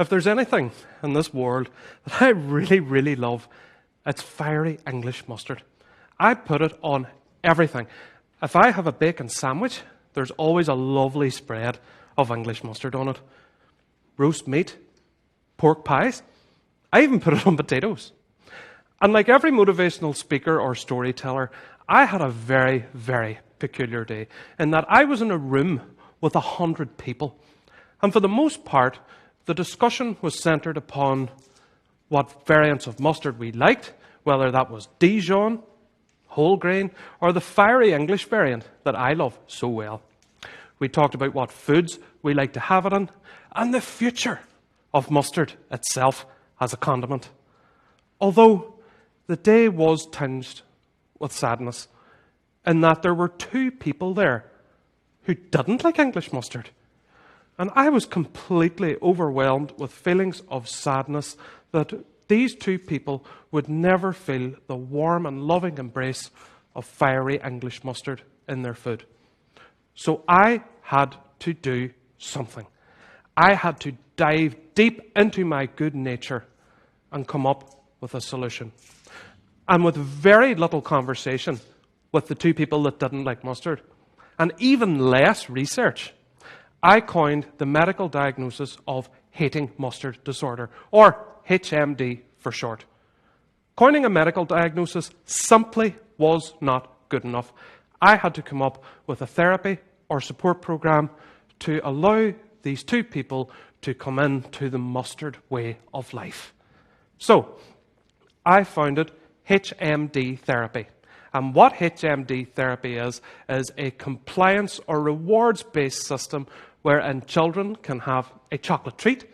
If there's anything in this world that I really, really love, it's fiery English mustard. I put it on everything. If I have a bacon sandwich, there's always a lovely spread of English mustard on it. Roast meat, pork pies. I even put it on potatoes. And like every motivational speaker or storyteller, I had a very, very peculiar day in that I was in a room with 100 people. And for the most part, the discussion was centered upon what variants of mustard we liked, whether that was Dijon, whole grain, or the fiery English variant that I love so well. We talked about what foods we like to have it in, and the future of mustard itself as a condiment. Although the day was tinged with sadness, in that there were 2 people there who didn't like English mustard. And I was completely overwhelmed with feelings of sadness that these 2 people would never feel the warm and loving embrace of fiery English mustard in their food. So I had to do something. I had to dive deep into my good nature and come up with a solution. And with very little conversation with the 2 people that didn't like mustard, and even less research, I coined the medical diagnosis of hating mustard disorder, or HMD for short. Coining a medical diagnosis simply was not good enough. I had to come up with a therapy or support program to allow these 2 people to come into the mustard way of life. So, I founded HMD therapy. And what HMD therapy is a compliance or rewards-based system wherein children can have a chocolate treat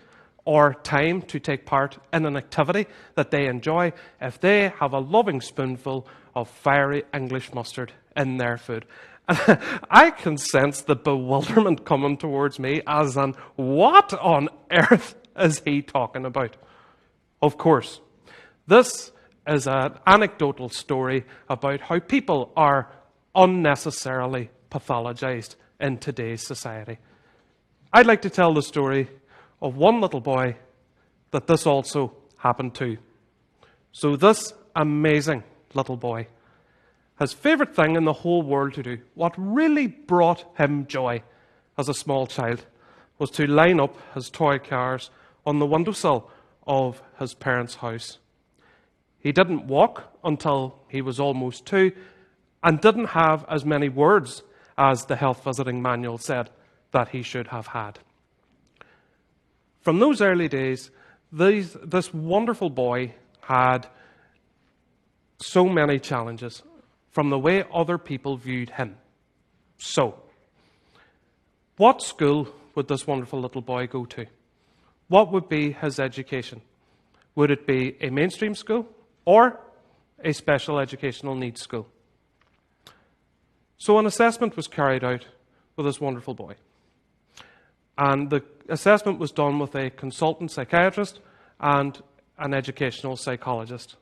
or time to take part in an activity that they enjoy if they have a loving spoonful of fiery English mustard in their food. And I can sense the bewilderment coming towards me as in, what on earth is he talking about? Of course, this is an anecdotal story about how people are unnecessarily pathologized in today's society. I'd like to tell the story of one little boy that this also happened to. So this amazing little boy, his favorite thing in the whole world to do, what really brought him joy as a small child, was to line up his toy cars on the windowsill of his parents' house. He didn't walk until he was almost 2 and didn't have as many words as the health visiting manual said that he should have had. From those early days, this wonderful boy had so many challenges from the way other people viewed him. So, what school would this wonderful little boy go to? What would be his education? Would it be a mainstream school or a special educational needs school? So an assessment was carried out with this wonderful boy. And the assessment was done with a consultant psychiatrist and an educational psychologist.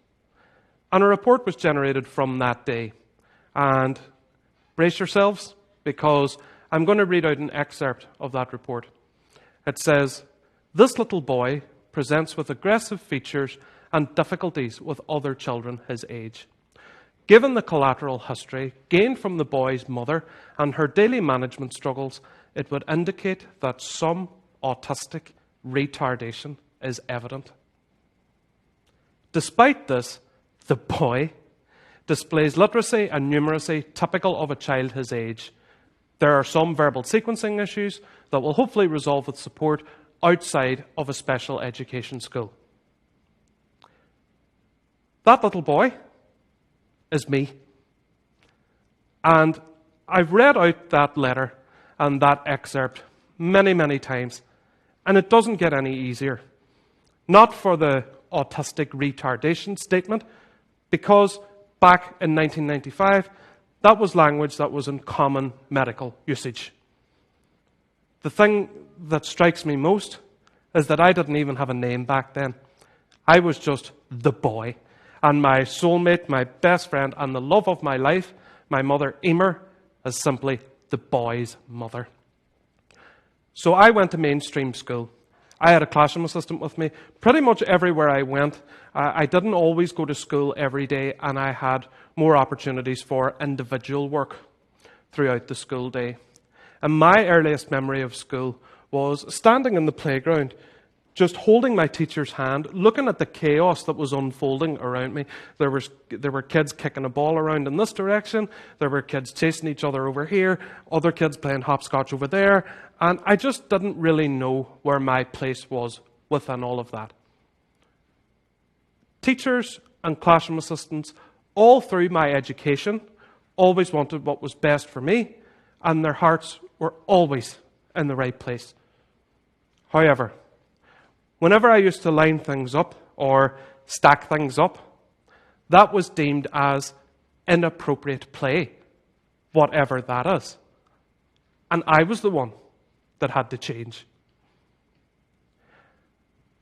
And a report was generated from that day. And brace yourselves, because I'm going to read out an excerpt of that report. It says, "This little boy presents with aggressive features and difficulties with other children his age. Given the collateral history gained from the boy's mother and her daily management struggles, it would indicate that some autistic retardation is evident. Despite this, the boy displays literacy and numeracy typical of a child his age. There are some verbal sequencing issues that will hopefully resolve with support outside of a special education school." That little boy is me. And I've read out that letter and that excerpt many, many times, and it doesn't get any easier. Not for the autistic retardation statement, because back in 1995, that was language that was in common medical usage. The thing that strikes me most is that I didn't even have a name back then. I was just the boy. And my soulmate, my best friend, and the love of my life, my mother, Emer, is simply the boy's mother. So I went to mainstream school, I had a classroom assistant with me pretty much everywhere I went. I didn't always go to school every day, and I had more opportunities for individual work throughout the school day. And my earliest memory of school was standing in the playground, just holding my teacher's hand, looking at the chaos that was unfolding around me. There were kids kicking a ball around in this direction. There were kids chasing each other over here. Other kids playing hopscotch over there. And I just didn't really know where my place was within all of that. Teachers and classroom assistants, all through my education, always wanted what was best for me, and their hearts were always in the right place. However, whenever I used to line things up or stack things up, that was deemed as inappropriate play, whatever that is. And I was the one that had to change.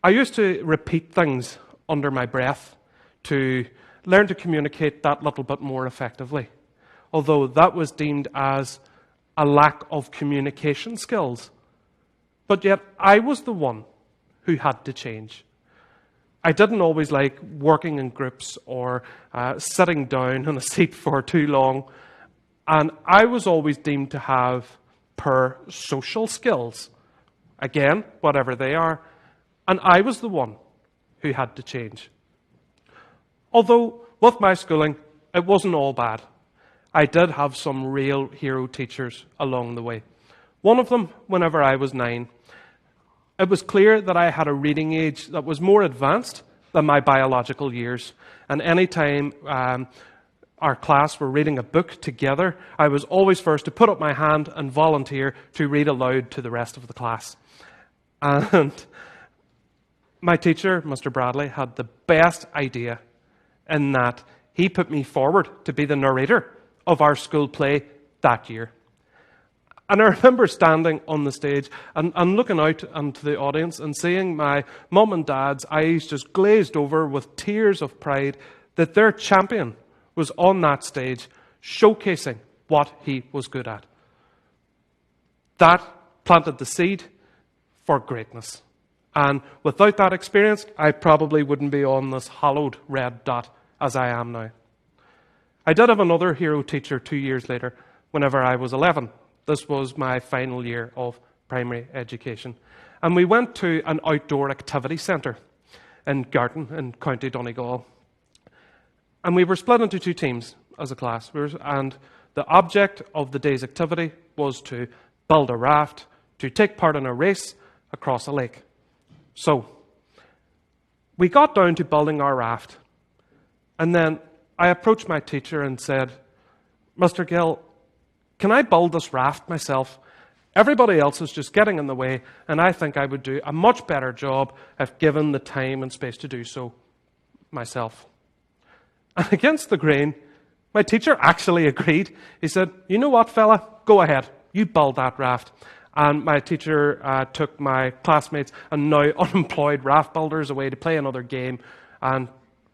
I used to repeat things under my breath to learn to communicate that little bit more effectively, although that was deemed as a lack of communication skills. But yet I was the one who had to change. I didn't always like working in groups or sitting down in a seat for too long, and I was always deemed to have poor social skills, again, whatever they are, and I was the one who had to change. Although with my schooling, it wasn't all bad. I did have some real hero teachers along the way. One of them, whenever I was 9, it was clear that I had a reading age that was more advanced than my biological years. And any time our class were reading a book together, I was always first to put up my hand and volunteer to read aloud to the rest of the class. And my teacher, Mr. Bradley, had the best idea in that he put me forward to be the narrator of our school play that year. And I remember standing on the stage and looking out into the audience and seeing my mum and dad's eyes just glazed over with tears of pride that their champion was on that stage showcasing what he was good at. That planted the seed for greatness. And without that experience, I probably wouldn't be on this hallowed red dot as I am now. I did have another hero teacher 2 years later, whenever I was 11. This was my final year of primary education. And we went to an outdoor activity centre in Garton in County Donegal. And we were split into 2 teams as a class. And the object of the day's activity was to build a raft, to take part in a race across a lake. So, we got down to building our raft. And then I approached my teacher and said, "Mr. Gill, can I build this raft myself? Everybody else is just getting in the way, and I think I would do a much better job if given the time and space to do so myself." And against the grain, my teacher actually agreed. He said, "You know what, fella? Go ahead. You build that raft." And my teacher took my classmates and now unemployed raft builders away to play another game and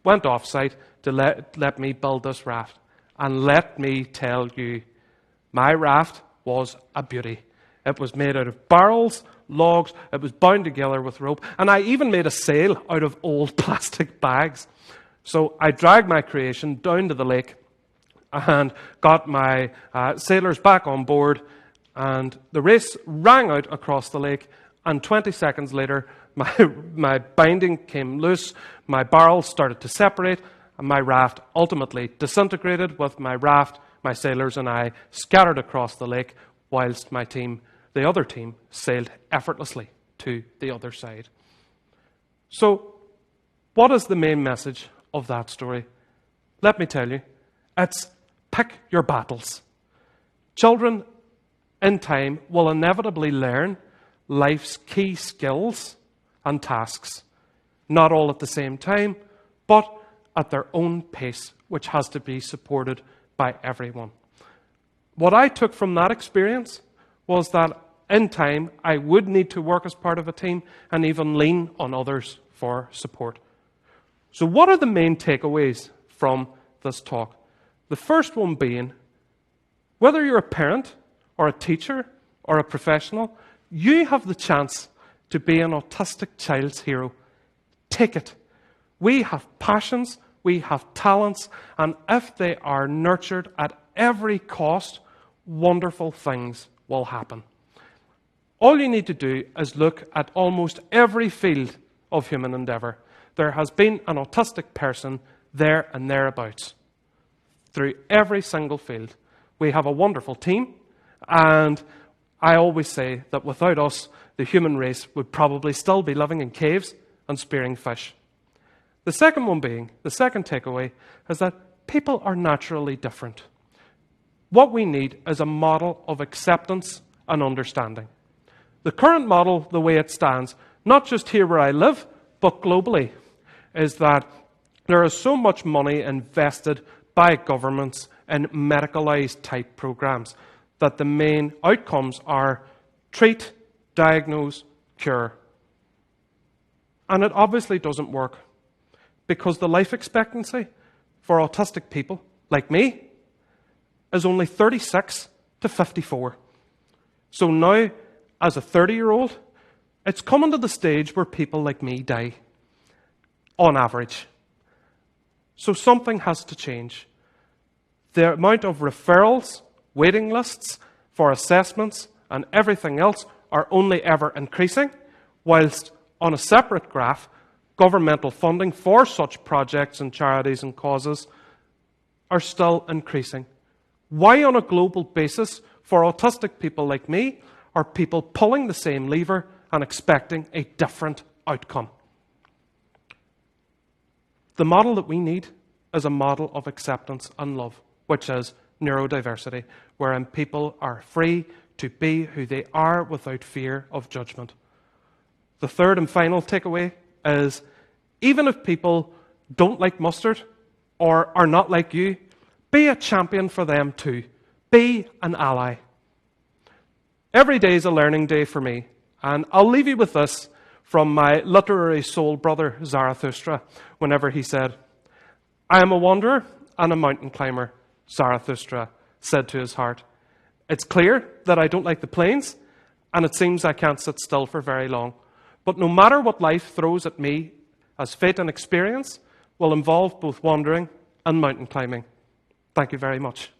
went off-site to let me build this raft. And let me tell you, my raft was a beauty. It was made out of barrels, logs, it was bound together with rope, and I even made a sail out of old plastic bags. So I dragged my creation down to the lake and got my sailors back on board, and the race rang out across the lake, and 20 seconds later, my binding came loose, my barrels started to separate, and my raft ultimately disintegrated with my raft, my sailors and I scattered across the lake, whilst my team, the other team, sailed effortlessly to the other side. So, what is the main message of that story? Let me tell you, it's pick your battles. Children in time will inevitably learn life's key skills and tasks, not all at the same time, but at their own pace, which has to be supported by everyone. What I took from that experience was that in time, I would need to work as part of a team and even lean on others for support. So what are the main takeaways from this talk? The first one being, whether you're a parent or a teacher or a professional, you have the chance to be an autistic child's hero. Take it. We have passions, we have talents, and if they are nurtured at every cost, wonderful things will happen. All you need to do is look at almost every field of human endeavour. There has been an autistic person there and thereabouts. Through every single field. We have a wonderful team, and I always say that without us, the human race would probably still be living in caves and spearing fish. The second takeaway, is that people are naturally different. What we need is a model of acceptance and understanding. The current model, the way it stands, not just here where I live, but globally, is that there is so much money invested by governments in medicalized type programs that the main outcomes are treat, diagnose, cure. And it obviously doesn't work because the life expectancy for autistic people like me is only 36 to 54. So now, as a 30-year-old, it's coming to the stage where people like me die, on average. So something has to change. The amount of referrals, waiting lists for assessments, and everything else are only ever increasing, whilst on a separate graph, governmental funding for such projects and charities and causes are still increasing. Why on a global basis, for autistic people like me, are people pulling the same lever and expecting a different outcome? The model that we need is a model of acceptance and love, which is neurodiversity, wherein people are free to be who they are without fear of judgment. The third and final takeaway is, even if people don't like mustard or are not like you, be a champion for them too. Be an ally. Every day is a learning day for me, and I'll leave you with this from my literary soul brother Zarathustra, whenever he said, "I am a wanderer and a mountain climber," Zarathustra said to his heart. "It's clear that I don't like the plains, and it seems I can't sit still for very long. But no matter what life throws at me, as fate and experience will involve both wandering and mountain climbing." Thank you very much.